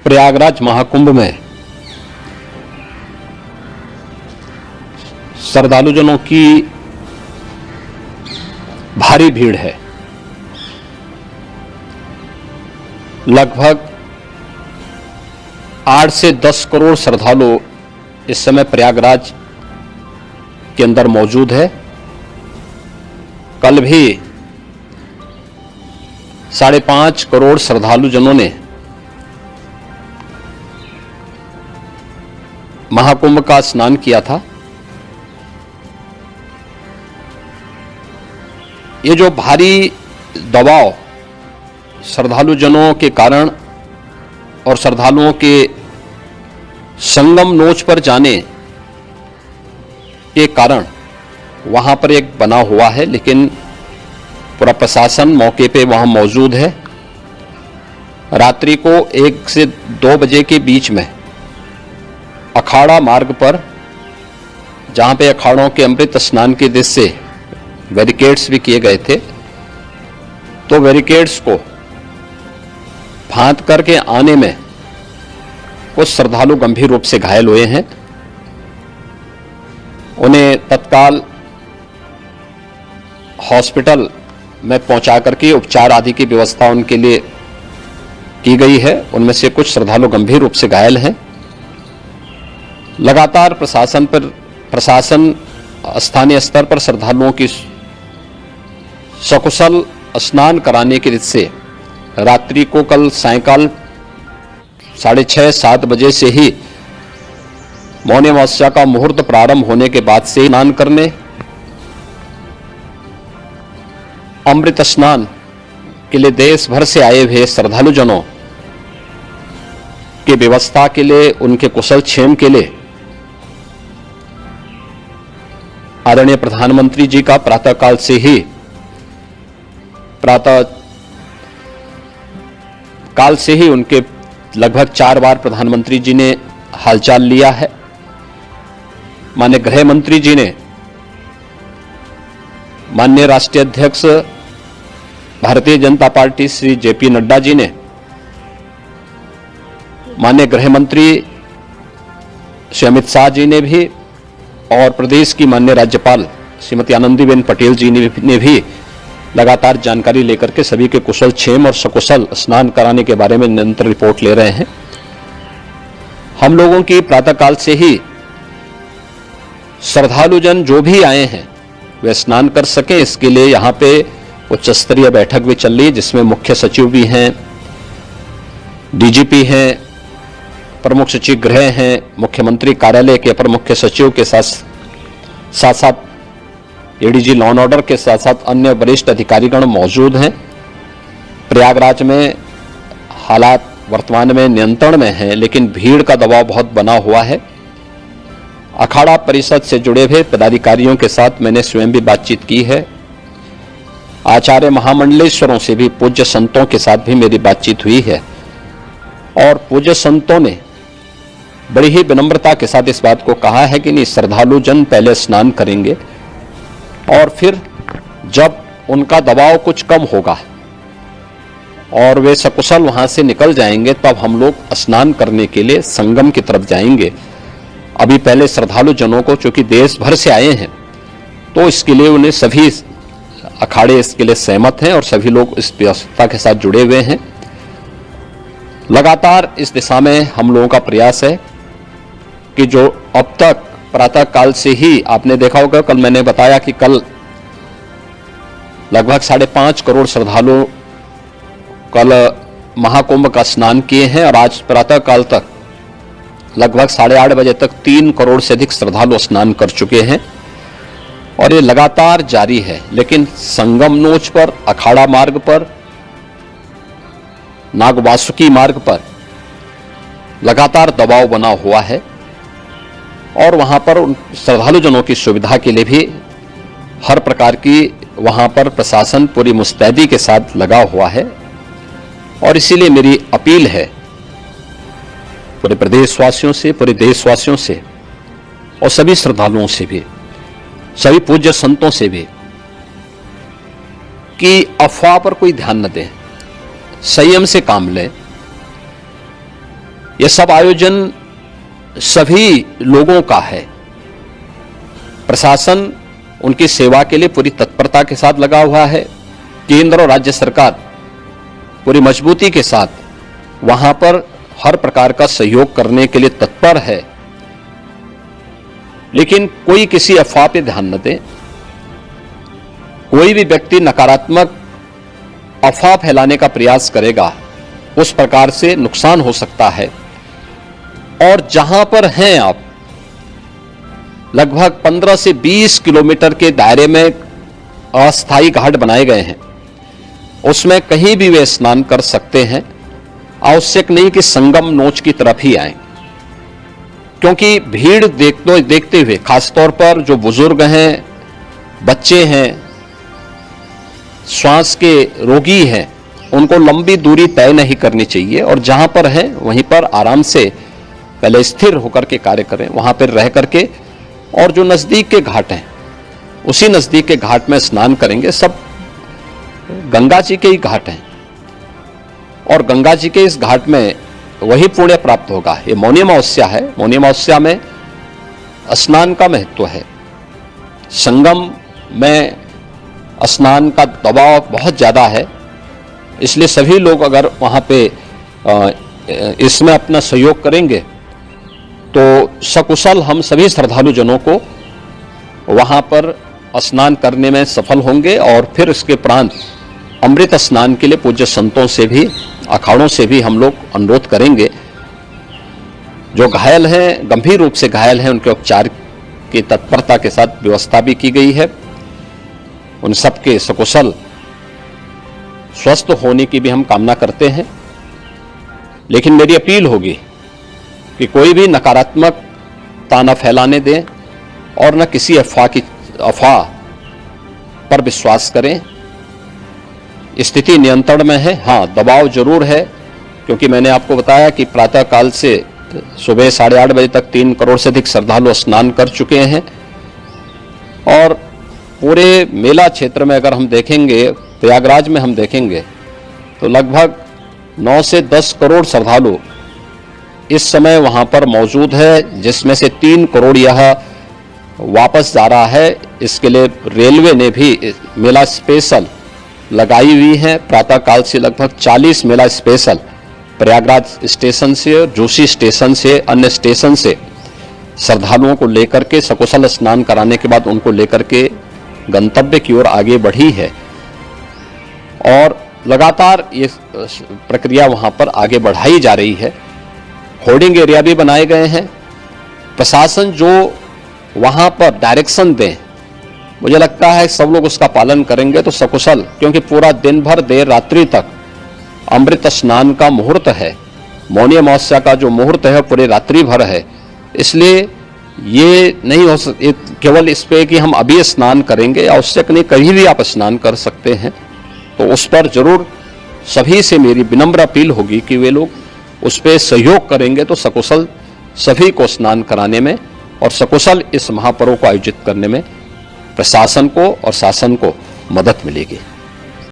प्रयागराज महाकुंभ में श्रद्धालुजनों की भारी भीड़ है। लगभग 8 से 10 करोड़ श्रद्धालु इस समय प्रयागराज के अंदर मौजूद है। कल भी 5.5 करोड़ श्रद्धालुजनों ने महाकुंभ का स्नान किया था। ये जो भारी दबाव श्रद्धालुजनों के कारण और श्रद्धालुओं के संगम नोच पर जाने के कारण वहां पर एक बना हुआ है, लेकिन पूरा प्रशासन मौके पे वहां मौजूद है। रात्रि को 1 से 2 बजे के बीच में अखाड़ा मार्ग पर, जहां पे अखाड़ों के अमृत स्नान के दृश्य से बैरिकेड्स भी किए गए थे, तो बैरिकेड्स को फांद करके आने में कुछ श्रद्धालु गंभीर रूप से घायल हुए हैं। उन्हें तत्काल हॉस्पिटल में पहुंचा करके उपचार आदि की व्यवस्था उनके लिए की गई है। उनमें से कुछ श्रद्धालु गंभीर रूप से घायल हैं। लगातार प्रशासन स्थानीय स्तर पर श्रद्धालुओं की सकुशल स्नान कराने के से रात्रि को कल सायंकाल 6:30-7 बजे से ही मौनी अमावस्या का मुहूर्त प्रारंभ होने के बाद से स्नान करने, अमृत स्नान के लिए देश भर से आए हुए श्रद्धालुजनों की व्यवस्था के लिए, उनके कुशल क्षेम के लिए आदरणीय प्रधानमंत्री जी का प्रातःकाल से ही उनके लगभग 4 बार प्रधानमंत्री जी ने हालचाल लिया है। माननीय गृह मंत्री जी ने, माननीय राष्ट्रीय अध्यक्ष भारतीय जनता पार्टी श्री जेपी नड्डा जी ने, माननीय गृह मंत्री श्री अमित शाह जी ने भी, और प्रदेश की माननीय राज्यपाल श्रीमती आनंदीबेन पटेल जी ने भी लगातार जानकारी लेकर के सभी के कुशल क्षेम और सकुशल स्नान कराने के बारे में निरंतर रिपोर्ट ले रहे हैं। हम लोगों की प्रातःकाल से ही श्रद्धालुजन जो भी आए हैं वे स्नान कर सकें, इसके लिए यहाँ पे उच्च स्तरीय बैठक भी चल रही है, जिसमें मुख्य सचिव भी हैं, डीजीपी हैं, प्रमुख सचिव गृह हैं, मुख्यमंत्री कार्यालय के अपर मुख्य सचिव के साथ एडीजी लॉ एंड ऑर्डर के साथ साथ अन्य वरिष्ठ अधिकारीगण मौजूद हैं। प्रयागराज में हालात वर्तमान में नियंत्रण में हैं, लेकिन भीड़ का दबाव बहुत बना हुआ है। अखाड़ा परिषद से जुड़े हुए पदाधिकारियों के साथ मैंने स्वयं भी बातचीत की है। आचार्य महामंडलेश्वरों से भी, पूज्य संतों के साथ भी मेरी बातचीत हुई है, और पूज्य संतों ने बड़ी ही विनम्रता के साथ इस बात को कहा है कि नहीं, श्रद्धालु जन पहले स्नान करेंगे और फिर जब उनका दबाव कुछ कम होगा और वे सकुशल वहां से निकल जाएंगे, तब हम लोग स्नान करने के लिए संगम की तरफ जाएंगे। अभी पहले श्रद्धालु जनों को, चूंकि देश भर से आए हैं, तो इसके लिए उन्हें सभी अखाड़े इसके लिए सहमत हैं और सभी लोग इस व्यवस्था के साथ जुड़े हुए हैं। लगातार इस दिशा में हम लोगों का प्रयास है कि जो अब तक प्रातः काल से ही आपने देखा होगा, कल मैंने बताया कि कल लगभग 5.5 करोड़ श्रद्धालु कल महाकुंभ का स्नान किए हैं, और आज प्रातः काल तक लगभग 8:30 बजे तक 3 करोड़ से अधिक श्रद्धालु स्नान कर चुके हैं, और ये लगातार जारी है। लेकिन संगम नोच पर, अखाड़ा मार्ग पर, नागवासुकी मार्ग पर लगातार दबाव बना हुआ है, और वहां पर श्रद्धालुजनों की सुविधा के लिए भी हर प्रकार की वहां पर प्रशासन पूरी मुस्तैदी के साथ लगा हुआ है। और इसीलिए मेरी अपील है पूरे प्रदेशवासियों से, पूरे देशवासियों से, और सभी श्रद्धालुओं से भी, सभी पूज्य संतों से भी, कि अफवाह पर कोई ध्यान न दें, संयम से काम लें। ये सब आयोजन सभी लोगों का है। प्रशासन उनकी सेवा के लिए पूरी तत्परता के साथ लगा हुआ है। केंद्र और राज्य सरकार पूरी मजबूती के साथ वहां पर हर प्रकार का सहयोग करने के लिए तत्पर है। लेकिन कोई किसी अफवाह पे ध्यान न दे। कोई भी व्यक्ति नकारात्मक अफवाह फैलाने का प्रयास करेगा, उस प्रकार से नुकसान हो सकता है। और जहां पर हैं आप, लगभग 15 से 20 किलोमीटर के दायरे में अस्थायी घाट बनाए गए हैं, उसमें कहीं भी वे स्नान कर सकते हैं। आवश्यक नहीं कि संगम नोच की तरफ ही आए, क्योंकि भीड़ देखते हुए खासतौर पर जो बुजुर्ग हैं, बच्चे हैं, श्वास के रोगी हैं, उनको लंबी दूरी तय नहीं करनी चाहिए और जहां पर हैं वहीं पर आराम से पहले स्थिर होकर के कार्य करें, वहां पर रह करके। और जो नजदीक के घाट हैं, उसी नजदीक के घाट में स्नान करेंगे। सब गंगा जी के ही घाट हैं और गंगा जी के इस घाट में वही पुण्य प्राप्त होगा। ये मौनी अमावस्या है। मौनी अमावस्या में स्नान का महत्व है। संगम में स्नान का दबाव बहुत ज्यादा है, इसलिए सभी लोग अगर वहां पे इसमें अपना सहयोग करेंगे तो सकुशल हम सभी श्रद्धालु जनों को वहां पर स्नान करने में सफल होंगे। और फिर इसके उपरांत अमृत स्नान के लिए पूज्य संतों से भी, अखाड़ों से भी हम लोग अनुरोध करेंगे। जो घायल हैं, गंभीर रूप से घायल हैं, उनके उपचार की तत्परता के साथ व्यवस्था भी की गई है। उन सबके सकुशल स्वस्थ होने की भी हम कामना करते हैं। लेकिन मेरी अपील होगी कि कोई भी नकारात्मकता न फैलाने दें और न किसी अफवाह पर विश्वास करें। स्थिति नियंत्रण में है। हाँ, दबाव जरूर है, क्योंकि मैंने आपको बताया कि प्रातःकाल से सुबह 8:30 बजे तक 3 करोड़ से अधिक श्रद्धालु स्नान कर चुके हैं। और पूरे मेला क्षेत्र में अगर हम देखेंगे, प्रयागराज में हम देखेंगे तो लगभग 9 से 10 करोड़ श्रद्धालु इस समय वहां पर मौजूद है, जिसमें से 3 करोड़ यह वापस जा रहा है। इसके लिए रेलवे ने भी मेला स्पेशल लगाई हुई है। प्रातःकाल से लगभग 40 मेला स्पेशल प्रयागराज स्टेशन से, जोशी स्टेशन से, अन्य स्टेशन से श्रद्धालुओं को लेकर के सकुशल स्नान कराने के बाद उनको लेकर के गंतव्य की ओर आगे बढ़ी है। और लगातार ये प्रक्रिया वहां पर आगे बढ़ाई जा रही है। होर्डिंग एरिया भी बनाए गए हैं। प्रशासन जो वहां पर डायरेक्शन दें, मुझे लगता है सब लोग उसका पालन करेंगे तो सकुशल, क्योंकि पूरा दिन भर देर रात्रि तक अमृत स्नान का मुहूर्त है। मौनी अमावस्या का जो मुहूर्त है पूरे रात्रि भर है। इसलिए ये नहीं हो केवल इस पे कि हम अभी स्नान करेंगे, आवश्यक नहीं, कहीं भी आप स्नान कर सकते हैं। तो उस पर जरूर सभी से मेरी विनम्र अपील होगी कि वे लोग उस पर सहयोग करेंगे तो सकुशल सभी को स्नान कराने में और सकुशल इस महापर्व को आयोजित करने में प्रशासन को और शासन को मदद मिलेगी।